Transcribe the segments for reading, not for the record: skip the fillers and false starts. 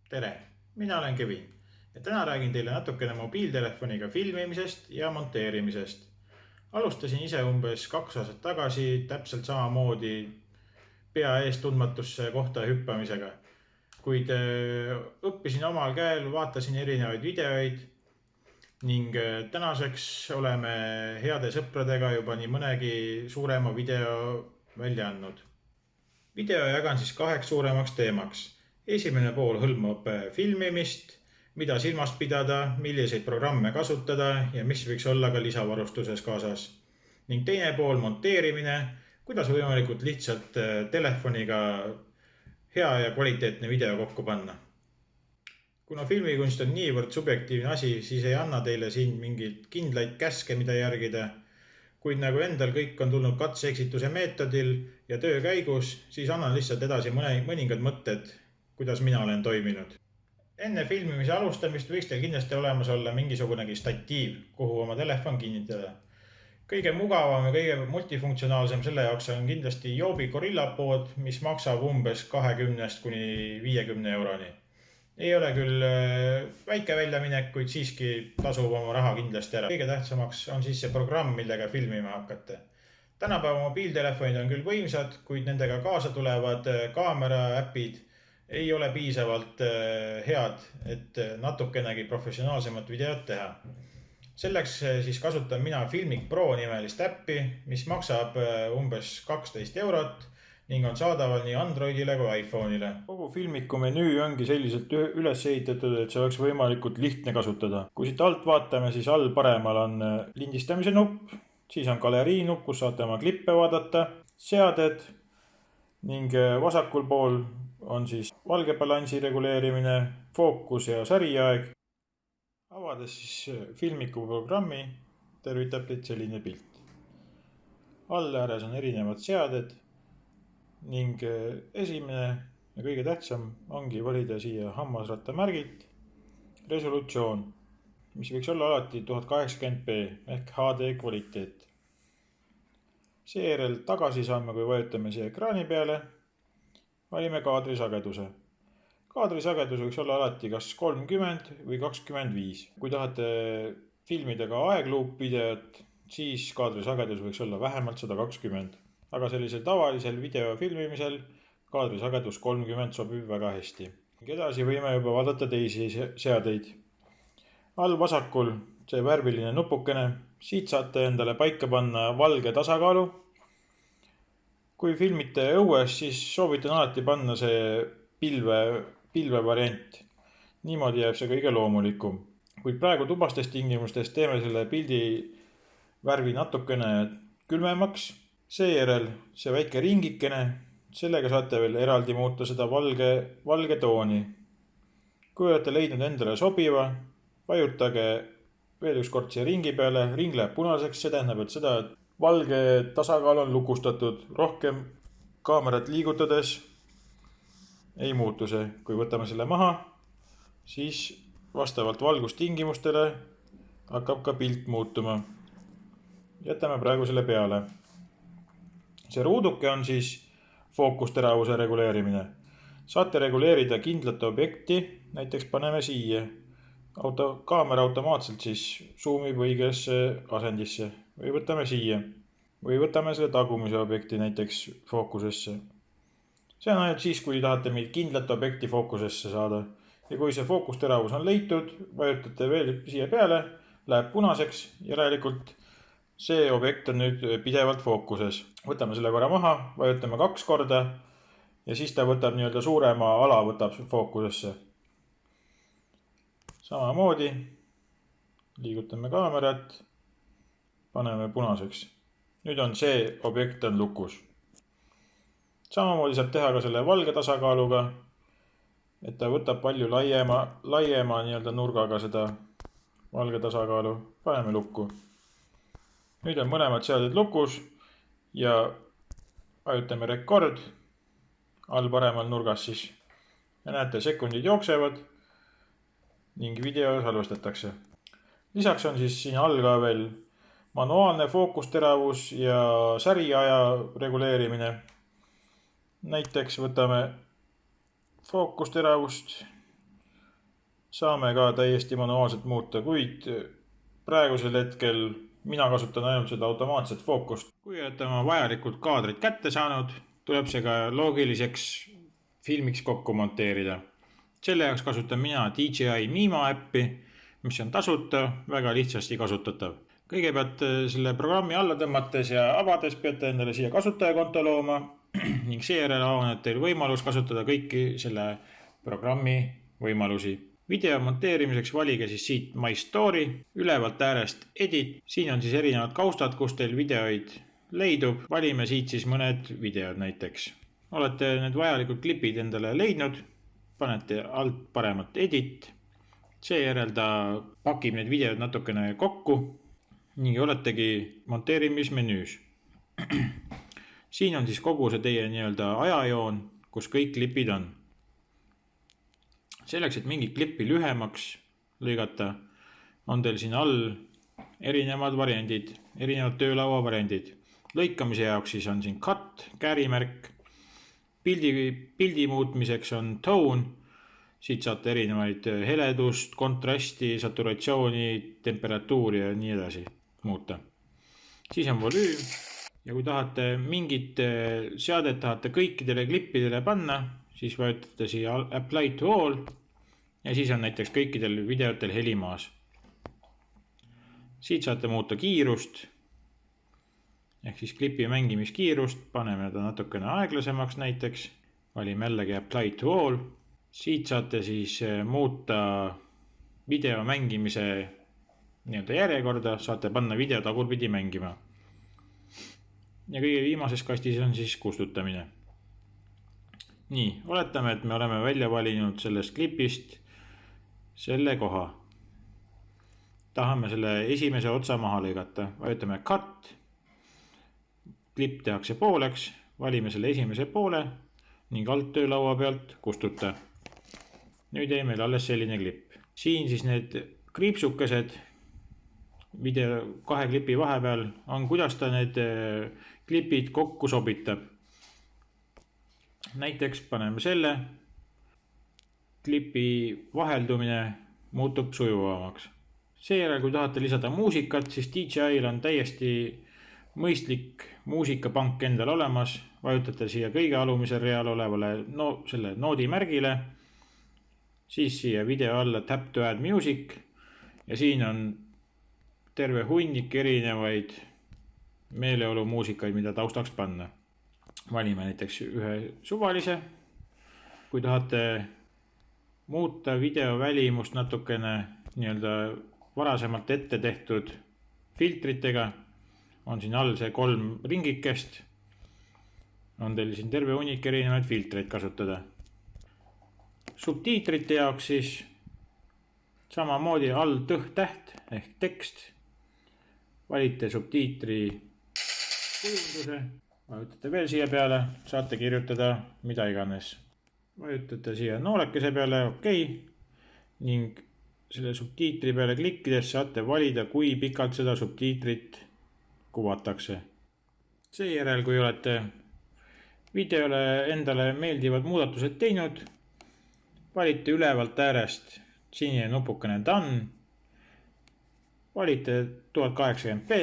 Tere, mina olen Kevin ja täna räägin teile natukene mobiiltelefoniga filmimisest ja monteerimisest. Alustasin ise umbes 2 aastat tagasi täpselt samamoodi pea ees tundmatusse kohta hüppamisega. Kuid õppisin omal käel, vaatasin erinevaid videoid ning tänaseks oleme heade sõpradega juba nii mõnegi suurema video välja andnud. Video jagan siis 2 suuremaks teemaks. Esimene pool hõlmab filmimist, mida silmas pidada, milliseid programme kasutada ja mis võiks olla ka lisavarustuses kaasas. Ning teine pool monteerimine, kuidas võimalikult lihtsalt telefoniga hea ja kvaliteetne video kokku panna. Kuna filmikunst on niivõrd subjektiivne asi, siis ei anna teile siin mingeid kindlaid käske, mida järgida. Kuid nagu endal kõik on tulnud katse-eksituse meetodil ja töö käigus, siis annan lihtsalt edasi mõningad mõtted, kuidas mina olen toiminud. Enne filmimise alustamist võiks teil kindlasti olemas olla mingisugunegi statiiv, kuhu oma telefon kinnitada. Kõige mugavam ja kõige multifunktsionaalsem selle jaoks on kindlasti Joby Gorilla pood, mis maksab umbes 20 kuni 50 euroni. Ei ole küll väike väljaminek, kuid siiski tasub oma raha kindlasti ära. Kõige tähtsamaks on siis see programm, millega filmima hakkate. Tänapäeva mobiiltelefonid on küll võimsad, kuid nendega kaasa tulevad kaameraäpid ei ole piisavalt head, et natukenegi professionaalsemat videot teha. Selleks siis kasutan mina Filmic Pro nimelist äppi, mis maksab umbes 12 eurot ning on saadaval nii Androidile kui iPhone'ile. Kogu Filmicu menüü ongi selliselt üles ehitatud, et see oleks võimalikult lihtne kasutada. Kui siit alt vaatame, siis all paremal on lindistamise nupp, siis on galerii nupp, kus saate oma klippe vaadata, seaded ning vasakul pool on siis valgebalansi reguleerimine, fookus ja säriaeg. Avades siis Filmicu programmi, tervitab teid selline pilt. All ääres on erinevad seaded ning esimene ja kõige tähtsam ongi valida siia hammasratta märgilt resolutsioon, mis võiks olla alati 1080p ehk HD kvaliteet. Seejärel tagasi saame, kui vajutame siia ekraani peale, valime kaadrisageduse. Kaadrisagedus võiks olla alati kas 30 või 25. Kui tahate filmida ka aegloop videot, siis kaadrisagedus võiks olla vähemalt 120. Aga sellisel tavalisel video filmimisel kaadrisagedus 30 sobib väga hästi. Edasi võime juba vaadata teisi seadeid. All vasakul see värviline nupukene, siit saate endale paika panna valge tasakaalu. Kui filmite õues, siis soovitan alati panna see pilve variant. Niimoodi jääb see kõige loomulikum. Kuid praegu tubastes tingimustes teeme selle pildi värvi natukene külmemaks. Seejärel see väike ringikene, sellega saate veel eraldi muuta seda valge tooni. Kui olete leidnud endale sobiva, vajutage veel üks kord siia ringi peale, ring läheb punaseks, see tähendab, et seda, et valge tasakaal on lukustatud, rohkem kaamerat liigutades ei muutu see. Kui võtame selle maha, siis vastavalt valgustingimustele hakkab ka pilt muutuma. Jätame praegu selle peale. See ruuduke on siis fookusteravuse reguleerimine. Saate reguleerida kindlat objekti, näiteks paneme siia. Kaamera automaatselt siis zoomib õigesse asendisse või võtame siia. Või võtame selle tagumise objekti näiteks fookusesse. See on ainult siis, kui tahate mingit kindlat objekti fookusesse saada. Ja kui see fookusteravus on leitud, vajutate veel siia peale, läheb punaseks, järelikult see objekt on nüüd pidevalt fookuses. Võtame selle korra maha, vajutame 2 korda ja siis ta võtab nii-öelda suurema ala võtab fookusesse. Samamoodi liigutame kaamerat, paneme punaseks. Nüüd on see objekt on lukus. Samamoodi saab teha ka selle valge tasakaaluga, et ta võtab palju laiema nii-öelda nurgaga seda valge tasakaalu. Paneme lukku. Nüüd on mõlemad seaded lukus ja vajutame rekord all paremal nurgas siis. Ja näete, sekundid jooksevad ning video salvestatakse. Lisaks on siis siin all ka veel manuaalne fookusteravus ja säriaja reguleerimine. Näiteks võtame fookusteravust saame ka täiesti manuaalselt muuta, kuid praegusel hetkel mina kasutan ainult seda automaatset fookust. Kui olete oma vajalikud kaadrid kätte saanud, tuleb see ka loogiliseks filmiks kokku monteerida. Selle jaoks kasutan mina DJI Mimo äppi, mis on tasuta, väga lihtsasti kasutatav. Kõigepealt selle programmi alla tõmmates ja avades peate endale siia kasutajakonto looma ning seejärel avaneb teil võimalus kasutada kõiki selle programmi võimalusi. Video monteerimiseks valige siis siit My Story, ülevalt äärest Edit. Siin on siis erinevad kaustad, kus teil videoid leidub. Valime siit siis mõned videod näiteks. Olete need vajalikud klipid endale leidnud, panete alt paremat Edit. Seejärel ta pakib need videod natukene kokku ning oletegi monteerimismenüüs. Siin on siis kogu see teie nii-öelda ajajoon, kus kõik klipid on. Selleks, et mingi klippi lühemaks lõigata, on teil siin all erinevad variandid, erinevad töölaua variandid. Lõikamise jaoks siis on siin cut, käärimärk, pildi muutmiseks on tone, siit saate erinevaid heledust, kontrasti, saturatsiooni, temperatuuri ja nii edasi muuta. Siis on volüüm ja kui tahate mingit seadet tahate kõikidele klippidele panna, siis vajutate siia Apply to All ja siis on näiteks kõikidel videotel heli maas. Siit saate muuta kiirust, ehk siis klipi mängimiskiirust, paneme ta natukene aeglasemaks näiteks, valime jällegi Apply to All. Siit saate siis muuta video mängimise nii-öelda järjekorda, saate panna video tagurpidi mängima. Ja kõige viimases kastis on siis kustutamine. Nii, oletame, et me oleme välja valinud sellest klipist selle koha. Tahame selle esimese otsa maha lõigata. Vajutame cut, klipp tehakse pooleks, valime selle esimese poole ning alt töölaua pealt kustuta. Nüüd jäi meil alles selline klipp. Siin siis need kriipsukesed video kahe klipi vahepeal on, kuidas ta need klipid kokku sobitab. Näiteks paneme selle, klipi vaheldumine muutub sujuvamaks. Seejärel, kui tahate lisada muusikat, siis DJI'l on täiesti mõistlik muusikapank endal olemas. Vajutate siia kõige alumisel real olevale selle noodi märgile, siis siia video alla tap to add music ja siin on terve hunnik erinevaid meeleolu muusikaid, mida taustaks panna. Valime näiteks ühe suvalise. Kui tahate muuta video välimust natukene nii-öelda varasemalt ette tehtud filtritega, on siin all see 3 ringikest. On teil siin terve hunnik erinevaid filtreid kasutada. Subtiitrite jaoks siis samamoodi all täht ehk tekst. Valite subtiitri kujunduse, vajutate veel siia peale, saate kirjutada mida iganes. Vajutate siia noolekese peale, okei, ning selle subtiitri peale klikkides saate valida, kui pikalt seda subtiitrit kuvatakse. Seejärel, kui olete videole endale meeldivad muudatused teinud, valite ülevalt äärest sinine nupukene done, valite 1080p,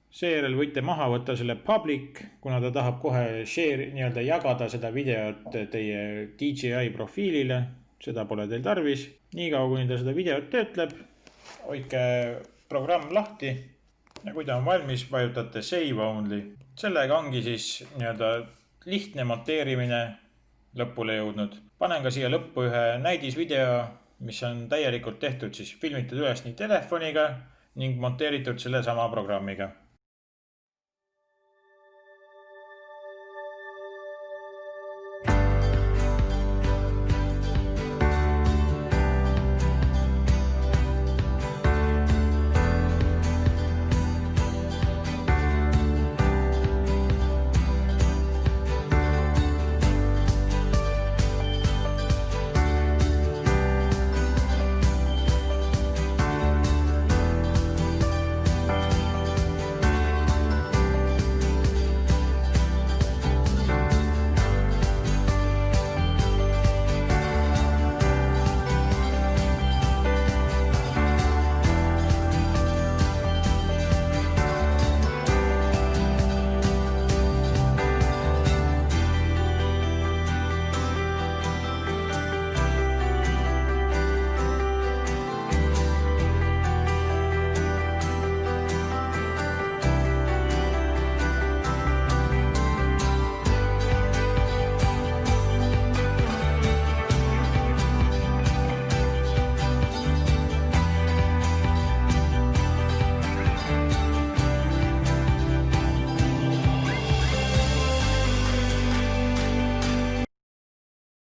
seejärel võite maha võtta selle public, kuna ta tahab kohe share, nii-öelda jagada seda videot teie DJI profiilile, seda pole teil tarvis. Niikaua, kuni ta seda videot töötleb, hoidke programm lahti ja kui ta on valmis, vajutate save only. Sellega ongi siis nii-öelda lihtne monteerimine lõpule jõudnud. Panen ka siia lõppu ühe näidisvideo, mis on täielikult tehtud, siis filmitud üles nii telefoniga ning monteeritud selle sama programmiga.